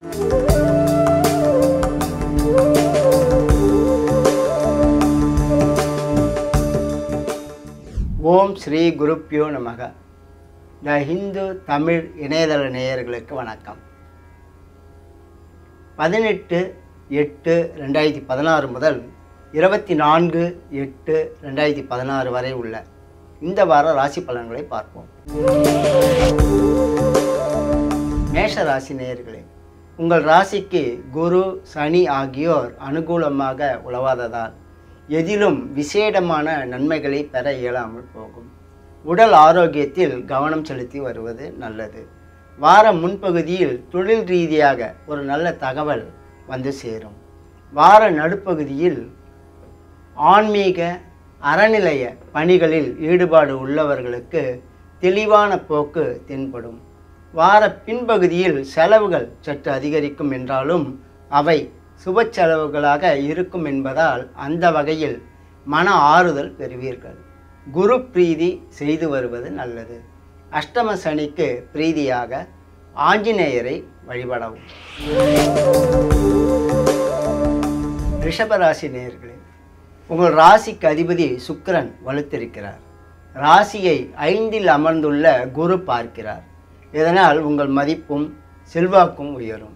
ஓம் ஸ்ரீ குருப்யோ நமக. த ஹிந்து தமிழ் இணையதள நேயர்களுக்கு வணக்கம். 18/8/2016 முதல் 24/8/2016 வரை உள்ள இந்த வார ராசி பலன்களை பார்ப்போம். மேஷ ராசி நேயர்களே, உங்கள் ராசிக்கு குரு சனி ஆகியோர் அனுகூலமாக உலவாததால் எதிலும் விசேடமான நன்மைகளை பெற இயலாமல் போகும். உடல் ஆரோக்கியத்தில் கவனம் செலுத்தி வருவது நல்லது. வார முன்பகுதியில் தொழில் ரீதியாக ஒரு நல்ல தகவல் வந்து சேரும். வார நடுப்பகுதியில் ஆன்மீக அறநிலைய பணிகளில் ஈடுபாடு உள்ளவர்களுக்கு தெளிவான போக்கு தென்படும். வார பின்பகுதியில் செலவுகள் சற்று அதிகரிக்கும் என்றாலும் அவை சுப செலவுகளாக இருக்கும் என்பதால் அந்த வகையில் மன ஆறுதல் பெறுவீர்கள். குரு பிரீதி செய்து வருவது நல்லது. அஷ்டம சனிக்கு பிரீதியாக ஆஞ்சநேயரை வழிபடவும். ரிஷபராசி நேயர்களே, உங்கள் ராசிக்கு அதிபதி சுக்கிரன் வலுத்திருக்கிறார். ராசியை 5இல் அமர்ந்துள்ள குரு பார்க்கிறார். இதனால் உங்கள் மதிப்பும் செல்வாக்கும் உயரும்.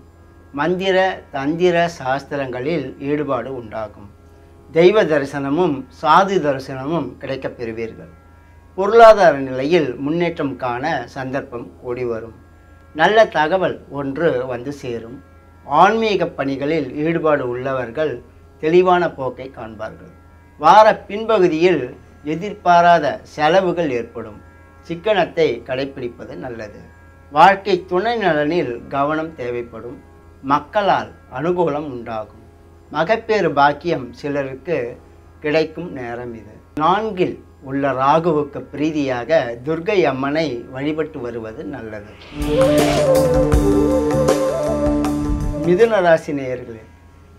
மந்திர தந்திர சாஸ்திரங்களில் ஈடுபாடு உண்டாகும். தெய்வ தரிசனமும் சாது தரிசனமும் கிடைக்கப் பெறுவீர்கள். பொருளாதார நிலையில் முன்னேற்றம் காண சந்தர்ப்பம் கூடி வரும். நல்ல தகவல் ஒன்று வந்து சேரும். ஆன்மீக பணிகளில் ஈடுபாடு உள்ளவர்கள் தெளிவான போக்கை காண்பார்கள். வார பின்பகுதியில் எதிர்பாராத செலவுகள் ஏற்படும். சிக்கனத்தை கடைபிடிப்பது நல்லது. வாழ்க்கை துணை நலனில் கவனம் தேவைப்படும். மக்களால் அனுகூலம் உண்டாகும். மகப்பேறு பாக்கியம் சிலருக்கு கிடைக்கும் நேரம் இது. 4இல் உள்ள ராகுவுக்கு பிரீதியாக துர்க்கை அம்மனை வழிபட்டு வருவது நல்லது. மிதுன ராசி நேயர்களே,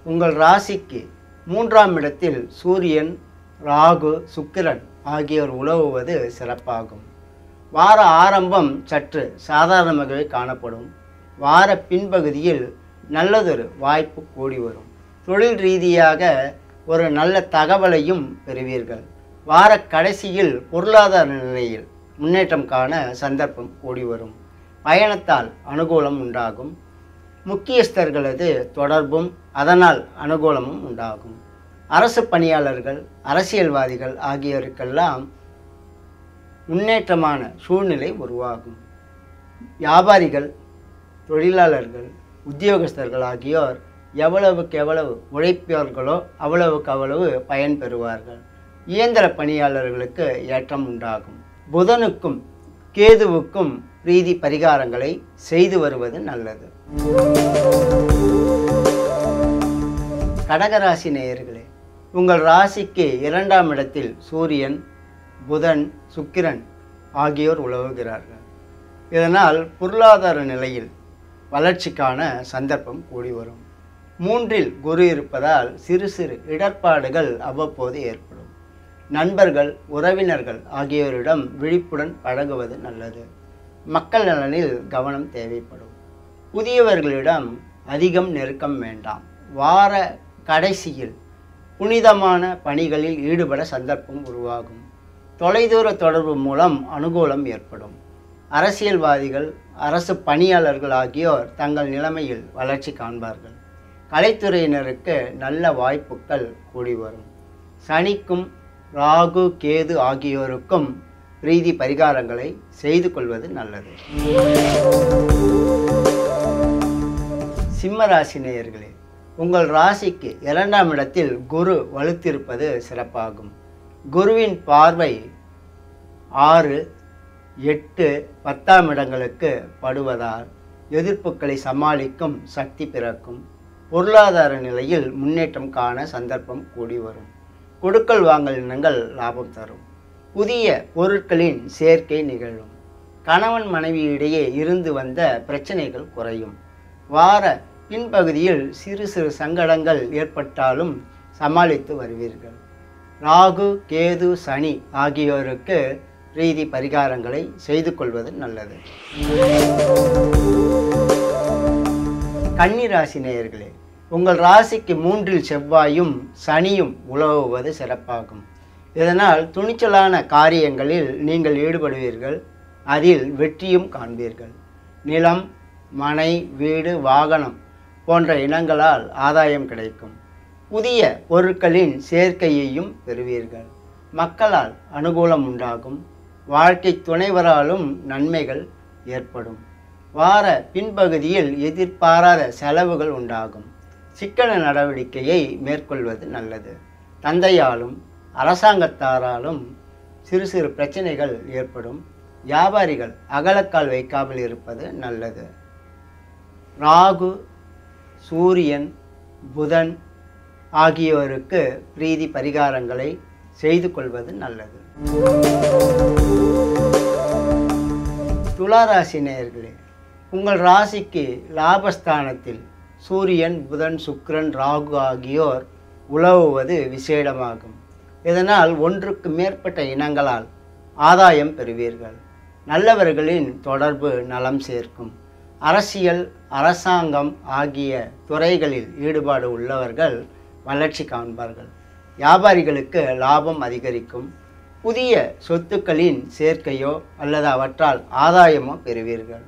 உங்கள் ராசிக்கு 3ஆம் இடத்தில் சூரியன், ராகு, சுக்கிரன் ஆகியோர் உலவுவது சிறப்பாகும். வார ஆரம்பம் சற்று சாதாரணமாகவே காணப்படும். வார பின்பகுதியில் நல்லதொரு வாய்ப்பு கூடி வரும். தொழில் ரீதியாக ஒரு நல்ல தகவலையும் பெறுவீர்கள். வார கடைசியில் பொருளாதார நிலையில் முன்னேற்றம் காண சந்தர்ப்பம் கூடி வரும். பயணத்தால் அனுகூலம் உண்டாகும். முக்கியஸ்தர்களது தொடர்பும் அதனால் அனுகூலமும் உண்டாகும். அரசு பணியாளர்கள், அரசியல்வாதிகள் ஆகியோருக்கெல்லாம் முன்னேற்றமான சூழ்நிலை உருவாகும். வியாபாரிகள், தொழிலாளர்கள், உத்தியோகஸ்தர்கள் ஆகியோர் எவ்வளவுக்கு எவ்வளவு உழைப்பார்களோ அவ்வளவுக்கு அவ்வளவு பயன் பெறுவார்கள். இயந்திர பணியாளர்களுக்கு ஏற்றம் உண்டாகும். புதனுக்கும் கேதுவுக்கும் பிரீதி பரிகாரங்களை செய்து வருவது நல்லது. கடகராசி நேயர்களே, உங்கள் ராசிக்கு 2ஆம் இடத்தில் சூரியன், புதன், சுக்கிரன் ஆகியோர் உலவுகிறார்கள். இதனால் பொருளாதார நிலையில் வளர்ச்சிக்கான சந்தர்ப்பம் கூடி வரும். 3இல் குரு இருப்பதால் சிறு சிறு இடர்பாடுகள் அவ்வப்போது ஏற்படும். நண்பர்கள், உறவினர்கள் ஆகியோரிடம் விழிப்புடன் பழகுவது நல்லது. மக்கள் நலனில் கவனம் தேவைப்படும். புதியவர்களிடம் அதிகம் நெருக்கம் வேண்டாம். வார கடைசியில் புனிதமான பணிகளில் ஈடுபட சந்தர்ப்பம் உருவாகும். தொலைதூர தொடர்பு மூலம் அனுகூலம் ஏற்படும். அரசியல்வாதிகள், அரசு பணியாளர்கள் ஆகியோர் தங்கள் நிலைமையில் வளர்ச்சி காண்பார்கள். கலைத்துறையினருக்கு நல்ல வாய்ப்புகள் கூடி வரும். சனிக்கும் ராகு, கேது ஆகியோருக்கும் பிரீதி பரிகாரங்களை செய்து கொள்வது நல்லது. சிம்ம ராசி நேயர்களே, உங்கள் ராசிக்கு 2ஆம் இடத்தில் குரு வலுத்திருப்பது சிறப்பாகும். குருவின் பார்வை 6, 8, 10ஆம் இடங்களுக்கு படுவதால் எதிர்ப்புகளை சமாளிக்கும் சக்தி பிறக்கும். பொருளாதார நிலையில் முன்னேற்றம் காண சந்தர்ப்பம் கூடி வரும். கொடுக்கல் வாங்கல் எண்ணங்கள் லாபம் தரும். புதிய பொருட்களின் சேர்க்கை நிகழும். கணவன் மனைவியிடையே இருந்து வந்த பிரச்சனைகள் குறையும். வார பின்பகுதியில் சிறு சிறு சங்கடங்கள் ஏற்பட்டாலும் சமாளித்து வருவீர்கள். ராகு, கேது, சனி ஆகியோருக்கு பிரீதி பரிகாரங்களை செய்து கொள்வது நல்லது. கன்னி ராசி நேயர்களே, உங்கள் ராசிக்கு 3இல் செவ்வாயும் சனியும் உலவுவது சிறப்பாகும். இதனால் துணிச்சலான காரியங்களில் நீங்கள் ஈடுபடுவீர்கள், அதில் வெற்றியும் காண்பீர்கள். நிலம், மனை, வீடு, வாகனம் போன்ற இனங்களால் ஆதாயம் கிடைக்கும். புதிய பொருட்களின் சேர்க்கையையும் பெறுவீர்கள். மக்களால் அனுகூலம் உண்டாகும். வாழ்க்கை துணைவராலும் நன்மைகள் ஏற்படும். வார பின்பகுதியில் எதிர்பாராத செலவுகள் உண்டாகும். சிக்கன நடவடிக்கையை மேற்கொள்வது நல்லது. தந்தையாலும் அரசாங்கத்தாராலும் சிறு சிறு பிரச்சனைகள் ஏற்படும். வியாபாரிகள் அகலக்கால் வைக்காமல் இருப்பது நல்லது. ராகு, சூரியன், புதன் ஆகியோருக்கு பிரீதி பரிகாரங்களை செய்து கொள்வது நல்லது. துளாராசி நேயர்களே, உங்கள் ராசிக்கு லாபஸ்தானத்தில் சூரியன், புதன், சுக்கிரன், ராகு ஆகியோர் உலவுவது விசேடமாகும். இதனால் ஒன்றுக்கு மேற்பட்ட இனங்களால் ஆதாயம் பெறுவீர்கள். நல்லவர்களின் தொடர்பு நலம் சேர்க்கும். அரசியல், அரசாங்கம் ஆகிய துறைகளில் ஈடுபாடு உள்ளவர்கள் வளர்ச்சி காண்பார்கள். வியாபாரிகளுக்கு லாபம் அதிகரிக்கும். புதிய சொத்துக்களின் சேர்க்கையோ அல்லது அவற்றால் ஆதாயமோ பெறுவீர்கள்.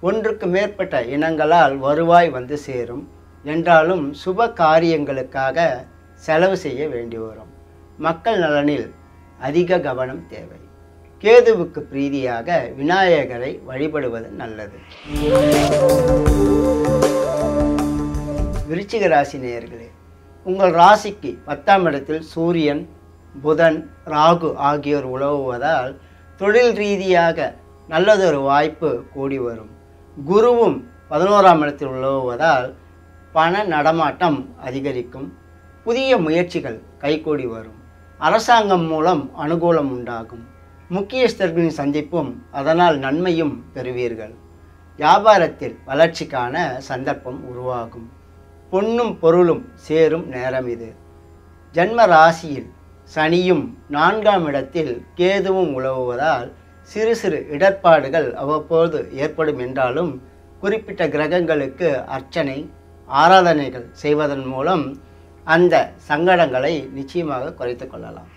ஒன்றுக்கு மேற்பட்ட இனங்களால் வருவாய் வந்து சேரும். என்றாலும் சுப காரியங்களுக்காக செலவு செய்ய வேண்டி வரும். மக்கள் நலனில் அதிக கவனம் தேவை. கேதுவுக்கு பிரீதியாக விநாயகரை வழிபடுவது நல்லது. விருச்சிக ராசி நேயர்களே, உங்கள் ராசிக்கு 10ஆம் இடத்தில் சூரியன், புதன், ராகு ஆகியோர் உலவுவதால் தொழில் ரீதியாக நல்லதொரு வாய்ப்பு கூடி வரும். குருவும் 11ஆம் இடத்தில் உலவுவதால் பண நடமாட்டம் அதிகரிக்கும். புதிய முயற்சிகள் கைகூடி வரும். அரசாங்கம் மூலம் அனுகூலம் உண்டாகும். முக்கியஸ்தர்களின் சந்திப்பும் அதனால் நன்மையும் பெறுவீர்கள். வியாபாரத்தில் வளர்ச்சிக்கான சந்தர்ப்பம் உருவாகும். பொன்னும் பொருளும் சேரும் நேரம் இது. ஜன்ம ராசியில் சனியும் 4ஆம் இடத்தில் கேதுவும் உலவுவதால் சிறு சிறு இடர்பாடுகள் அவ்வப்போது ஏற்படும். என்றாலும் குறிப்பிட்ட கிரகங்களுக்கு அர்ச்சனை, ஆராதனைகள் செய்வதன் மூலம் அந்த சங்கடங்களை நிச்சயமாக குறைத்து கொள்ளலாம்.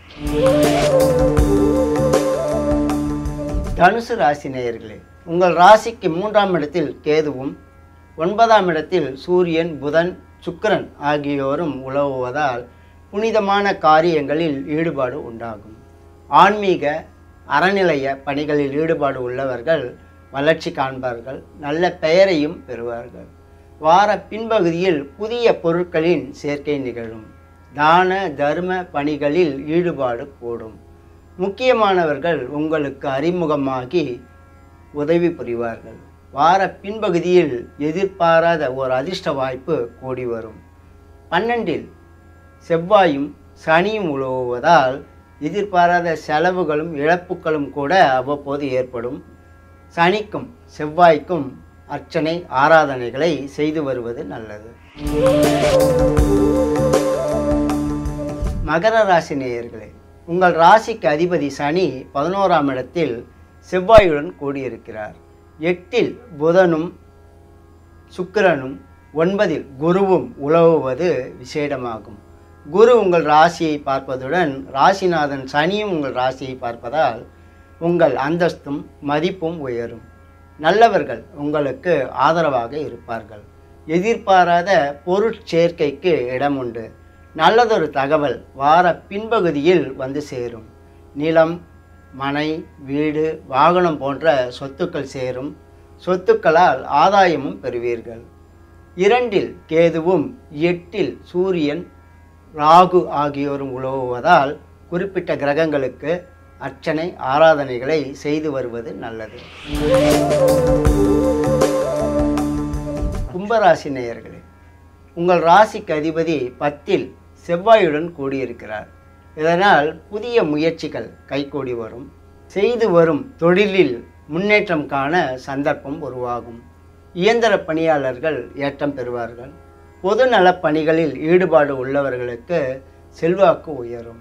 தனுசு ராசி நேயர்களே, உங்கள் ராசிக்கு 3ஆம் இடத்தில் கேதுவும் 9ஆம் இடத்தில் சூரியன், புதன், சுக்கிரன் ஆகியோரும் உலவுவதால் புனிதமான காரியங்களில் ஈடுபாடு உண்டாகும். ஆன்மீக, அறநிலைய பணிகளில் ஈடுபாடு உள்ளவர்கள் வளர்ச்சி காண்பார்கள். நல்ல பெயரையும் பெறுவார்கள். வார பின்பகுதியில் புதிய பொருட்களின் சேர்க்கை நிகழும். தான தர்ம பணிகளில் ஈடுபாடு கூடும். முக்கியமானவர்கள் உங்களுக்கு அறிமுகமாகி உதவி புரிவார்கள். வார பின்பகுதியில் எதிர்பாராத ஒரு அதிர்ஷ்ட வாய்ப்பு கூடி வரும். 12இல் செவ்வாயும் சனியும் உலவுவதால் எதிர்பாராத செலவுகளும் இழப்புகளும் கூட அவ்வப்போது ஏற்படும். சனிக்கும் செவ்வாய்க்கும் அர்ச்சனை, ஆராதனைகளை செய்து வருவது நல்லது. மகர ராசி நேயர்களே, உங்கள் ராசிக்கு அதிபதி சனி 11ஆம் இடத்தில் செவ்வாயுடன் கூடியிருக்கிறார். 8இல் புதனும் சுக்கிரனும் 9இல் குருவும் உலவுவது விசேடமாகும். குரு உங்கள் ராசியை பார்ப்பதுடன் ராசிநாதன் சனியும் உங்கள் ராசியை பார்ப்பதால் உங்கள் அந்தஸ்தும் மதிப்பும் உயரும். நல்லவர்கள் உங்களுக்கு ஆதரவாக இருப்பார்கள். எதிர்பாராத பொருட்சேர்க்கைக்கு இடம் உண்டு. நல்லதொரு தகவல் வார பின்பகுதியில் வந்து சேரும். நிலம், மனை, வீடு, வாகனம் போன்ற சொத்துக்கள் சேரும். சொத்துக்களால் ஆதாயமும் பெறுவீர்கள். 2இல் கேதுவும் 8இல் சூரியன், ராகு ஆகியோரும் உலவுவதால் குறிப்பிட்ட கிரகங்களுக்கு அர்ச்சனை, ஆராதனைகளை செய்து வருவது நல்லது. கும்பராசி நேயர்களே, உங்கள் ராசிக்கு அதிபதி 10இல் செவ்வாயுடன் கூடியிருக்கிறார். இதனால் புதிய முயற்சிகள் கைகூடி வரும். செய்து வரும் தொழிலில் முன்னேற்றம் காண சந்தர்ப்பம் உருவாகும். இயந்திர பணியாளர்கள் ஏற்றம் பெறுவார்கள். பொதுநல பணிகளில் ஈடுபாடு உள்ளவர்களுக்கு செல்வாக்கு உயரும்.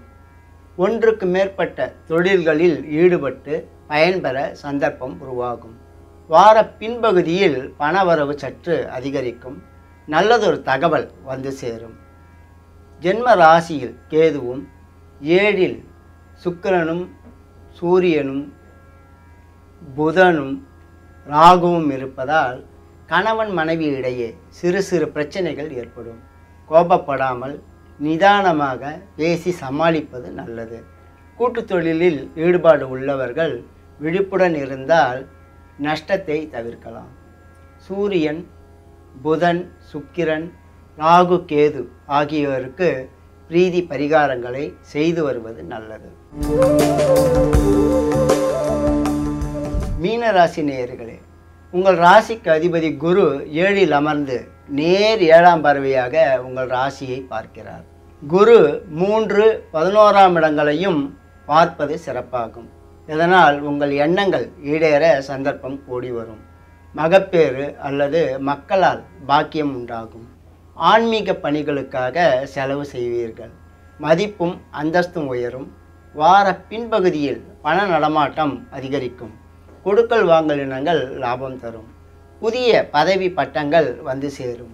ஒன்றுக்கு மேற்பட்ட தொழில்களில் ஈடுபட்டு பயன்பெற சந்தர்ப்பம் உருவாகும். வார பின்பகுதியில் பணவரவு சற்று அதிகரிக்கும். நல்லதொரு தகவல் வந்து சேரும். ஜென்ம ராசியில் கேதுவும் 7ல் சுக்கிரனும் சூரியனும் புதனும் ராகுவும் இருப்பதால் கணவன் மனைவி இடையே சிறு சிறு பிரச்சனைகள் ஏற்படும். கோபப்படாமல் நிதானமாக பேசி சமாளிப்பது நல்லது. கூட்டுத் தொழிலில் ஈடுபாடு உள்ளவர்கள் விழிப்புடன் இருந்தால் நஷ்டத்தை தவிர்க்கலாம். சூரியன் புதன் சுக்கிரன் ராகு கேது ஆகியோருக்கு பிரீதி பரிகாரங்களை செய்து வருவது நல்லது. மீனராசி நேயர்களே, உங்கள் ராசிக்கு அதிபதி குரு 7ல் அமர்ந்து நேர் 7ஆம் பார்வையாக உங்கள் ராசியை பார்க்கிறார். குரு 3, 11ஆம் இடங்களையும் பார்ப்பது சிறப்பாகும். இதனால் உங்கள் எண்ணங்கள் ஈடேற சந்தர்ப்பம் கூடி வரும். மகப்பேறு அல்லது மக்களால் பாக்கியம் உண்டாகும். ஆன்மீக பணிகளுக்காக செலவு செய்வீர்கள். மதிப்பும் அந்தஸ்தும் உயரும். வார பின்பகுதியில் பண நடமாட்டம் அதிகரிக்கும். கொடுக்கல் வாங்கல் இனங்கள் லாபம் தரும். புதிய பதவி பட்டங்கள் வந்து சேரும்.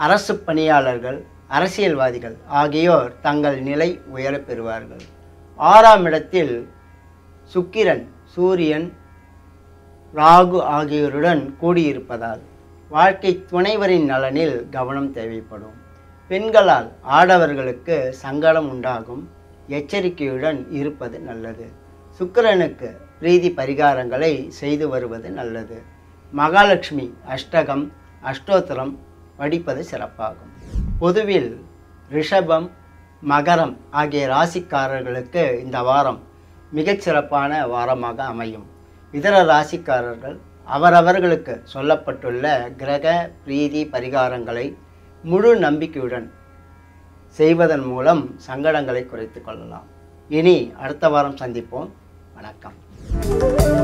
அரசு பணியாளர்கள் அரசியல்வாதிகள் ஆகியோர் தங்கள் நிலை உயரப் பெறுவார்கள். 6ஆம் இடத்தில் சுக்கிரன் சூரியன் ராகு ஆகியோருடன் கூடியிருப்பதால் வாழ்க்கை துணைவரின் நலனில் கவனம் தேவைப்படும். பெண்களால் ஆடவர்களுக்கு சங்கடம் உண்டாகும். எச்சரிக்கையுடன் இருப்பது நல்லது. சுக்கிரனுக்கு பிரீதி பரிகாரங்களை செய்து வருவது நல்லது. மகாலட்சுமி அஷ்டகம் அஷ்டோத்திரம் படிப்பது சிறப்பாகும். பொதுவில் ரிஷபம் மகரம் ஆகிய ராசிக்காரர்களுக்கு இந்த வாரம் மிகச்சிறப்பான வாரமாக அமையும். இதர ராசிக்காரர்கள் அவரவர்களுக்கு சொல்லப்பட்டுள்ள கிரக பிரீதி பரிகாரங்களை முழு நம்பிக்கையுடன் செய்வதன் மூலம் சங்கடங்களை குறைத்து கொள்ளலாம். இனி அடுத்த வாரம் சந்திப்போம். வணக்கம்.